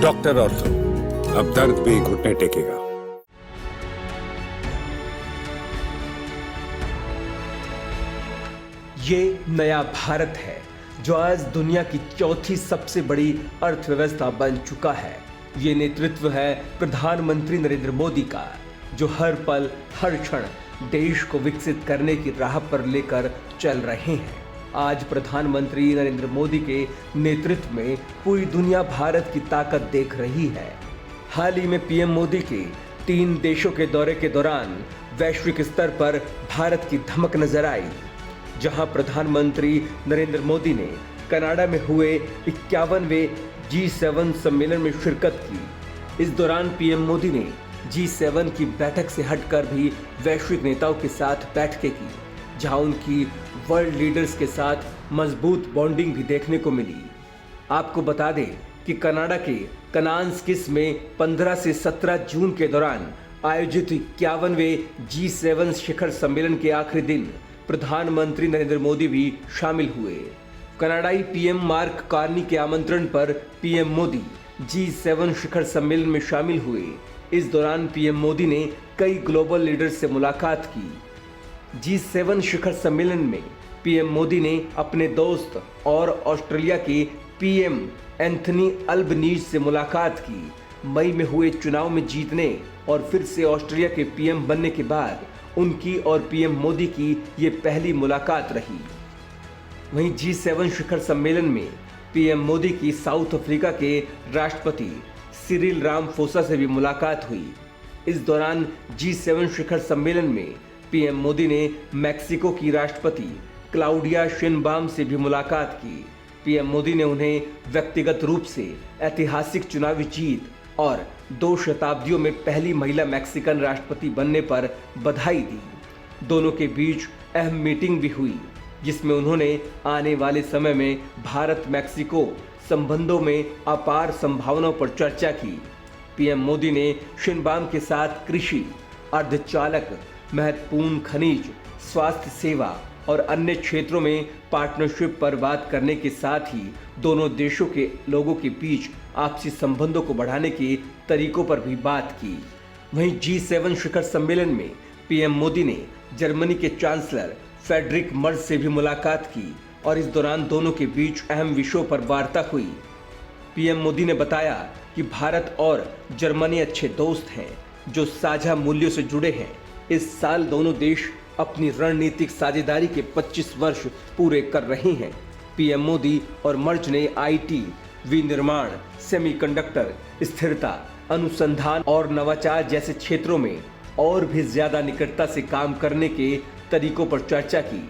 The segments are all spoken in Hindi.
डॉक्टर ऑर्थो, अब दर्द भी घुटने टेकेगा। ये नया भारत है जो आज दुनिया की चौथी सबसे बड़ी अर्थव्यवस्था बन चुका है। ये नेतृत्व है प्रधानमंत्री नरेंद्र मोदी का, जो हर पल हर क्षण देश को विकसित करने की राह पर लेकर चल रहे हैं। आज प्रधानमंत्री नरेंद्र मोदी के नेतृत्व में पूरी दुनिया भारत की ताकत देख रही है। हाल ही में पीएम मोदी के 3 देशों के दौरे के दौरान वैश्विक स्तर पर भारत की धमक नजर आई, जहां प्रधानमंत्री नरेंद्र मोदी ने कनाडा में हुए 51वें G7 सम्मेलन में शिरकत की। इस दौरान पीएम मोदी ने G7 की बैठक से हटकर भी वैश्विक नेताओं के साथ बैठकें की, जहां उनकी वर्ल्ड लीडर्स के साथ मजबूत बॉन्डिंग भी देखने को मिली। आपको बता दें कि कनाडा के कनान्स्किस में 15 से 17 जून के दौरान आयोजित 51वें G7 शिखर सम्मेलन के आखिरी दिन प्रधानमंत्री नरेंद्र मोदी भी शामिल हुए। कनाडाई पीएम मार्क कार्नी के आमंत्रण पर पीएम मोदी G7 शिखर सम्मेलन में शामिल हुए। इस दौरान पीएम मोदी ने कई ग्लोबल लीडर्स से मुलाकात की। G7 शिखर सम्मेलन में पीएम मोदी ने अपने दोस्त और ऑस्ट्रेलिया के पीएम एंथनी अल्बनीज से मुलाकात की। मई में हुए चुनाव में जीतने और फिर से ऑस्ट्रेलिया के पीएम बनने के बाद उनकी और पीएम मोदी की ये पहली मुलाकात रही। वहीं G7 शिखर सम्मेलन में पीएम मोदी की साउथ अफ्रीका के राष्ट्रपति सिरिल रामाफोसा से भी मुलाकात हुई। इस दौरान G7 शिखर सम्मेलन में पीएम मोदी ने मैक्सिको की राष्ट्रपति क्लाउडिया शेनबाम से भी मुलाकात की। पीएम मोदी ने उन्हें व्यक्तिगत रूप से ऐतिहासिक चुनावी जीत और 2 शताब्दियों में पहली महिला मैक्सिकन राष्ट्रपति बनने पर बधाई दी। दोनों के बीच अहम मीटिंग भी हुई, जिसमें उन्होंने आने वाले समय में भारत मैक्सिको संबंधों में अपार संभावनाओं पर चर्चा की। पीएम मोदी ने शेनबाम के साथ कृषि, अर्धचालक, महत्वपूर्ण खनिज, स्वास्थ्य सेवा और अन्य क्षेत्रों में पार्टनरशिप पर बात करने के साथ ही दोनों देशों के लोगों के बीच आपसी संबंधों को बढ़ाने के तरीकों पर भी बात की। वहीं G7 शिखर सम्मेलन में पीएम मोदी ने जर्मनी के चांसलर फ्रेडरिक मर्ज से भी मुलाकात की और इस दौरान दोनों के बीच अहम विषयों पर वार्ता हुई। पीएम मोदी ने बताया कि भारत और जर्मनी अच्छे दोस्त हैं जो साझा मूल्यों से जुड़े हैं। इस साल दोनों देश अपनी रणनीतिक साझेदारी के 25 वर्ष पूरे कर रहे हैं। पीएम मोदी और मर्ज ने आईटी, विनिर्माण, सेमीकंडक्टर, स्थिरता, अनुसंधान और नवाचार जैसे क्षेत्रों में और भी ज्यादा निकटता से काम करने के तरीकों पर चर्चा की।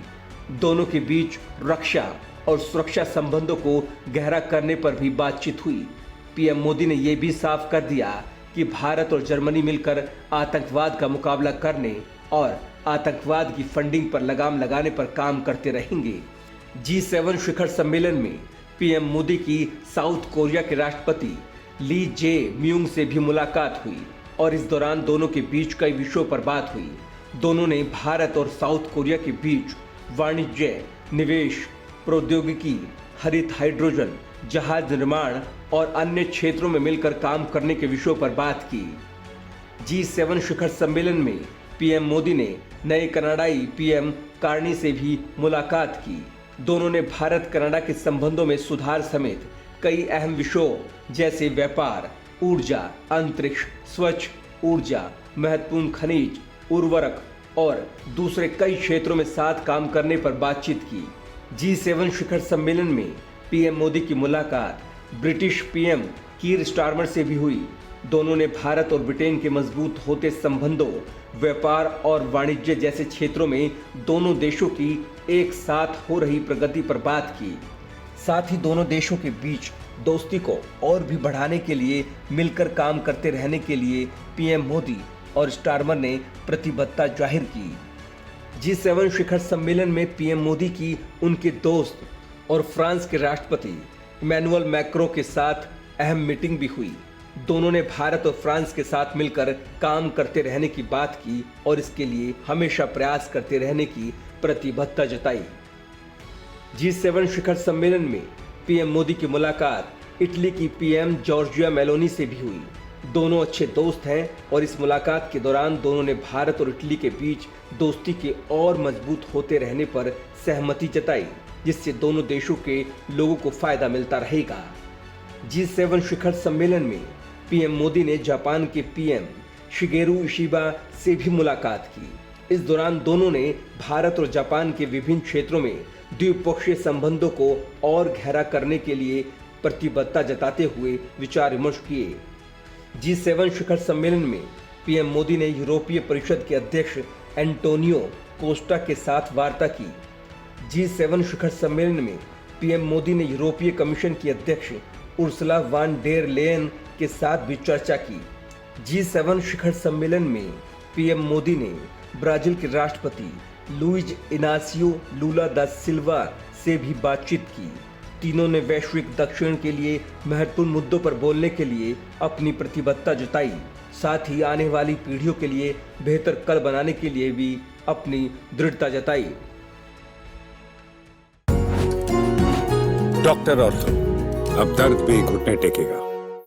दोनों के बीच रक्षा और सुरक्षा संबंधों को गहरा करने पर भी बातचीत हुई। पीएम मोदी ने यह भी साफ कर दिया कि भारत और जर्मनी मिलकर आतंकवाद का मुकाबला करने और आतंकवाद की फंडिंग पर लगाम लगाने पर काम करते रहेंगे। G7 शिखर सम्मेलन में पीएम मोदी की साउथ कोरिया के राष्ट्रपति ली जे म्यूंग से भी मुलाकात हुई और इस दौरान दोनों के बीच कई विषयों पर बात हुई। दोनों ने भारत और साउथ कोरिया के बीच वाणिज्य, निवेश, प्रौद्योगिकी, हरित हाइड्रोजन, जहाज निर्माण और अन्य क्षेत्रों में मिलकर काम करने के विषयों पर बात की। G7 शिखर सम्मेलन में पीएम मोदी ने नए कनाडाई पीएम कार्नी से भी मुलाकात की। दोनों ने भारत कनाडा के संबंधों में सुधार समेत कई अहम विषयों जैसे व्यापार, ऊर्जा, अंतरिक्ष, स्वच्छ ऊर्जा, महत्वपूर्ण खनिज, उर्वरक और दूसरे कई क्षेत्रों में साथ काम करने पर बातचीत की। G7 शिखर सम्मेलन में पीएम मोदी की मुलाकात ब्रिटिश पीएम कीर स्टारमर से भी हुई। दोनों ने भारत और ब्रिटेन के मजबूत होते संबंधों, व्यापार और वाणिज्य जैसे क्षेत्रों में दोनों देशों की एक साथ हो रही प्रगति पर बात की। साथ ही दोनों देशों के बीच दोस्ती को और भी बढ़ाने के लिए मिलकर काम करते रहने के लिए पीएम मोदी और स्टारमर ने प्रतिबद्धता जाहिर की। G7 शिखर सम्मेलन में पीएम मोदी की उनके दोस्त और फ्रांस के राष्ट्रपति इमैनुअल मैक्रों के साथ अहम मीटिंग भी हुई। दोनों ने भारत और फ्रांस के साथ मिलकर काम करते रहने की बात की और इसके लिए हमेशा प्रयास करते रहने की प्रतिबद्धता जताई। G7 शिखर सम्मेलन में पीएम मोदी की मुलाकात इटली की पीएम जॉर्जिया मेलोनी से भी हुई। दोनों अच्छे दोस्त हैं और इस मुलाकात के दौरान दोनों ने भारत और इटली के बीच दोस्ती के और मजबूत होते रहने पर सहमति जताई, जिससे दोनों देशों के लोगों को फायदा मिलता रहेगा। G7 शिखर सम्मेलन में पीएम मोदी ने जापान के पीएम शिगेरू इशिबा से भी मुलाकात की। इस दौरान दोनों ने भारत और जापान के विभिन्न क्षेत्रों में द्विपक्षीय संबंधों को और गहरा करने के लिए प्रतिबद्धता जताते हुए विचार विमर्श किए। G7 शिखर सम्मेलन में पीएम मोदी ने यूरोपीय परिषद के अध्यक्ष एंटोनियो कोस्टा के साथ वार्ता की। G7 शिखर सम्मेलन में पीएम मोदी ने यूरोपीय कमीशन की अध्यक्ष उर्सुला वान डेर लेयन के साथ भी चर्चा की। G7 शिखर सम्मेलन में पीएम मोदी ने ब्राजील के राष्ट्रपति लुइज इनासियो लूला दा सिल्वा से भी बातचीत की। तीनों ने वैश्विक दक्षिण के लिए महत्वपूर्ण मुद्दों पर बोलने के लिए अपनी प्रतिबद्धता जताई, साथ ही आने वाली पीढ़ियों के लिए बेहतर कल बनाने के लिए भी अपनी दृढ़ता जताई। डॉक्टर ऑर्थो, अब दर्द भी घुटने टेकेगा।